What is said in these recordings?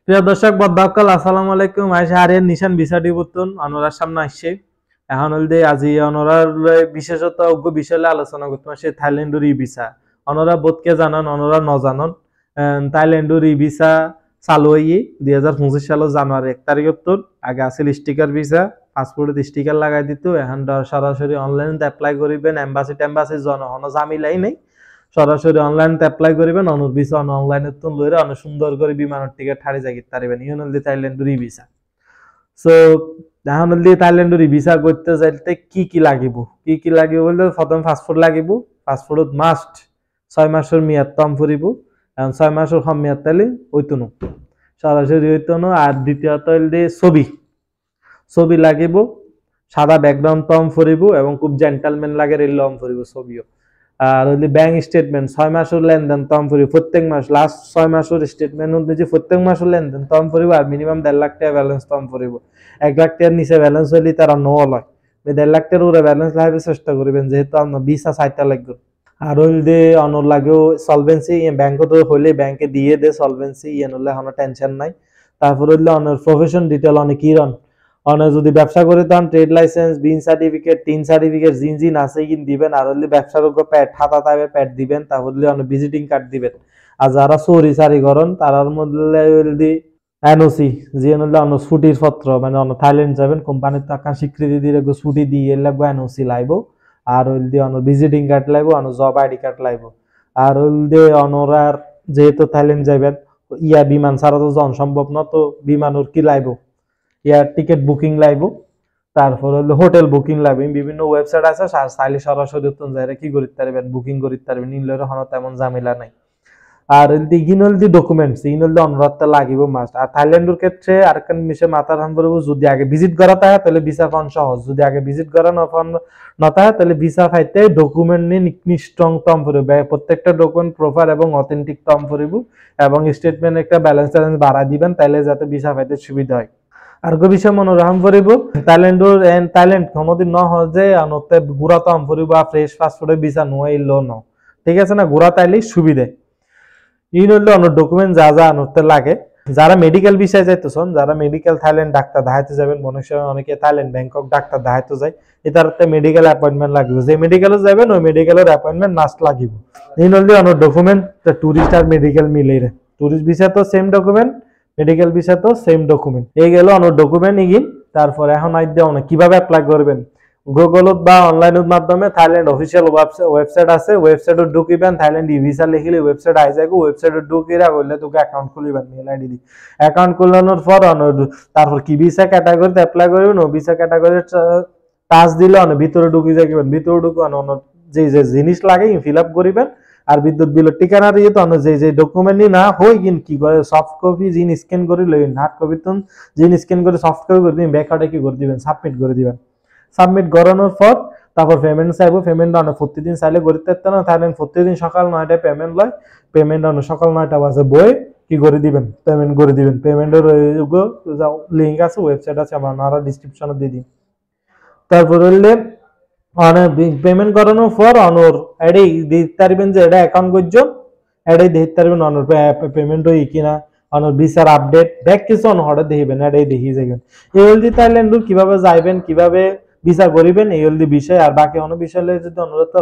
প্রিয় দর্শক বদ্দাকাল আসসালামু আলাইকুম আইসা আরিয়ান নিশান ভিসা দিবতন অনরার সামনে আসছে এখন হলদে আজি অনরার বিশেষত অজ্ঞ বিষয়ে আলোচনা করতে আসে থাইল্যান্ডের ই ভিসা অনরা বোধকে জানান অনরা ন জানান থাইল্যান্ডের ই ভিসা চালু হয়ে 2025 সালের জানুয়ারি 1 তারিখের তোর আগে আসিল স্টিকার ভিসা পাসপোর্টে স্টিকার লাগাই দিত এখন সরাসরি অনলাইনে অ্যাপ্লাই করিবেন এম্বাসি টেম্বাসি জনগণ জামিলাই নেই সরাসরি অনলাইন অ্যাপ্লাই করিবেন অনুর ভিসা অনলাইনে তো লইরা অনেক সুন্দর করে বিমানের টিকিট হারি জাগিত পারিবেন ইউনলি থাইল্যান্ডের ই ভিসা সো এখন হলদি থাইল্যান্ডের ই ভিসা করতে যাইতে কি লাগিব বলতে প্রথম পাসপোর্ট লাগিব পাসপোর্টত মাস্ট 6 মাসের মেয়াদ তম ফুরিব এখন 6 মাসের কম মেয়াদ তাইলে হইতনো সরাসরি হইতনো আর দ্বিতীয়ত হলদি ছবি লাগিব সাদা ব্যাকগ্রাউন্ড তম ফুরিব এবং খুব জেন্টলম্যান লাগে রেলম ফুরিব ছবিও আর হইলে ব্যাংক স্টেটমেন্ট 6 মাসের লেনদেন তম ফুরিব প্রত্যেক মাস লাস্ট 6 মাসের স্টেটমেন্ট অনুযায়ী প্রত্যেক মাসের লেনদেন তম ফুরিব আর মিনিমাম 1.5 লাখ টাকা ব্যালেন্স তম ফুরিব 1 লাখ টাকার নিচে ব্যালেন্স হইলে তারা নো লয় 1.5 লাখ টাকার উপরে ব্যালেন্স লাগাইতে চেষ্টা করবেন যেহেতু আপনার ভিসা চাইতে লাগবে আর হইলে অনর লাগেও সলভেন্সি ব্যাংকে তো হইলে ব্যাংকে দিয়ে দে সলভেন্সি হলে কোনো টেনশন নাই তারপর হইলে অনর প্রফেশন ডিটেল অনেক কিরণ অনেক যদি ব্যবসা করে তান trade licence BIN certificate TIN certificate জিন আছে কিন দিবেন আর হলে ব্যবসাযোগ্য প্যাড খাতা টাইপের প্যাড দিবেন তাহলে অনেক ভিজিটিং কার্ড দিবেন আর যারা চোরি চারি করেন তারার মধ্যে হইলে এনওসি যে হলে অন্য ছুটির পত্র মানে অন্য থাইল্যান্ড যাবেন কোম্পানির টাকা স্বীকৃতি দিয়ে ছুটি দিয়ে লাগবে এনওসি লাইব আর হইলে অন্য ভিজিটিং কার্ড লাইব অন্য জব আইডি কার্ড লাইব আর হইলে অনরার যেহেতু থাইল্যান্ড যাবেন ইয়া বিমান ছাড়া তো জন সম্ভব না তো বিমানের কি লাইব এয়ার টিকিট বুকিং লাইব তারপর হলো হোটেল বুকিং লাগবে বিভিন্ন ওয়েবসাইট আছে চাইলে সরাসরি যাইরা কি করতে পারবেন বুকিং করতে পারবেন নিলের হনো তেমন ঝামেলা নাই আর ইগিনল দি ডকুমেন্টস ইগিনল দি অনুরোধটা লাগিব মাস্ট আর থাইল্যান্ডের ক্ষেত্রে আরেকখান মিশে মাথার হাম করব যদি আগে ভিজিট করা থাকে তাহলে ভিসা পান সহজ যদি আগে ভিজিট করা না থাকে তাহলে ভিসা পাইতে ডকুমেন্ট নিয়ে স্ট্রং তম পড়বে প্রত্যেকটা ডকুমেন্ট প্রপার এবং অথেন্টিক তম পড়ব এবং স্টেটমেন্ট একটা ব্যালেন্স বাড়া দিবেন তাহলে যাতে ভিসা পাইতে সুবিধা হয় আর বিষয় মনোরম করিব থাইল্যান্ড কোনোদিন ন হয় যে আনতে গুড়া তো আম করিব ফ্রেশ পাসপোর্টে ভিসা নোয়াইলো ন ঠিক আছে না গুড়া তাইলে সুবিধে ইন হইলে অন্য ডকুমেন্ট যা যা আনতে লাগে যারা মেডিকেল বিষয়ে যাইতেছেন যারা মেডিকেল থাইল্যান্ড ডাক্তার দেখাইতে যাবেন অনেক সময় অনেকে থাইল্যান্ড ব্যাংকক ডাক্তার দেখাইতে যায় এটাতে মেডিকেল অ্যাপয়েন্টমেন্ট লাগবে যে মেডিকেলে যাবেন ওই মেডিকেলের অ্যাপয়েন্টমেন্ট মাস্ট লাগিব ইন হইলে অন্য ডকুমেন্ট টুরিস্ট আর মেডিকেল মিলে টুরিস্ট ভিসা তো সেম ডকুমেন্ট মেডিকেল ভিসা তো সেম ডকুমেন্ট এই গেল অনেক ডকুমেন্ট ইগিন তারপর এখন আইডিয়া অনেক কিভাবে অ্যাপ্লাই করবেন গুগলত বা অনলাইনের মাধ্যমে থাইল্যান্ড অফিসিয়াল ওয়েবসাইট আছে ওয়েবসাইটে ঢুকিবেন থাইল্যান্ড ই ভিসা লিখলে ওয়েবসাইট আই যাবে ওয়েবসাইটে ঢুকিরা হইলে তোকে অ্যাকাউন্ট খুলিবেন মেল আইডি দি অ্যাকাউন্ট খুলানোর পর তারপর কি ভিসা ক্যাটাগরিতে অ্যাপ্লাই করবেন ও ভিসা ক্যাটাগরি টাচ দিলে অনেক ভিতরে ঢুকি যাবেন ভিতরে ঢুকে অন্য যে যে জিনিস লাগে ফিল আপ করিবেন আর বিদ্যুৎ বিলের ঠিকানা দিয়ে তো যে ডকুমেন্ট না হই কি করে সফট কপি জিন স্ক্যান করে লইন হার্ড কপি তো জিন স্ক্যান করে সফট কপি করে দিবেন ব্যাকআউটে কি করে দিবেন সাবমিট করে দিবেন সাবমিট করানোর পর তারপর পেমেন্ট চাইবো পেমেন্ট অনেক প্রতিদিন চাইলে করতে পারতেন না থাইল্যান্ড প্রতিদিন সকাল 9টায় পেমেন্ট লয় পেমেন্ট অনেক সকাল 9টা বাজে বই কি করে দিবেন পেমেন্ট করে দিবেন পেমেন্টের লিঙ্ক আছে ওয়েবসাইট আছে আপনারা ডিসক্রিপশনে দিয়ে দিন তারপর হইলে অনেক পেমেন্ট করানোর পর অনর এটাই দেখতে পারবেন যে এটা অ্যাকাউন্ট করছো এটাই দেখতে পারবেন অনর পেমেন্ট হই কিনা অনর ভিসার আপডেট ব্যাক কিছু অনহরে দেখবেন এটাই দেখিয়ে যাবেন এই হলদি থাইল্যান্ড কিভাবে যাইবেন কিভাবে ভিসা করিবেন এই হলদি বিষয় আর বাকি অন্য বিষয় যদি অনুরোধ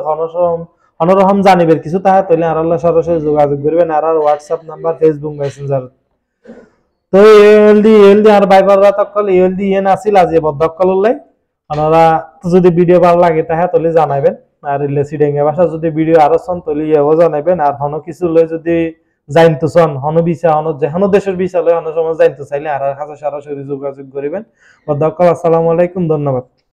অনরকম জানিবেন কিছু তাহলে আর আল্লাহ সরাসরি যোগাযোগ করবেন আর হোয়াটসঅ্যাপ নাম্বার ফেসবুক মেসেঞ্জার তো এই হলদি আর বাইবাররা তকল এই হলদি ইয়েন আসিল আজ বদ্ধকল লাই আপনারা যদি ভিডিও ভালো লাগে তাহলে জানাবেন আর সিডেঙ্গা ভাষা যদি ভিডিও আরো চন তাহলে ইয়েও জানাবেন আর হনো কিছু লই যদি জানতে চান হনো ভিসা হনো যেখানো দেশের ভিসা লই হনো সময় জানতে চাইলে আর কাছে সরাসরি যোগাযোগ করিবেন আসসালামু আলাইকুম ধন্যবাদ।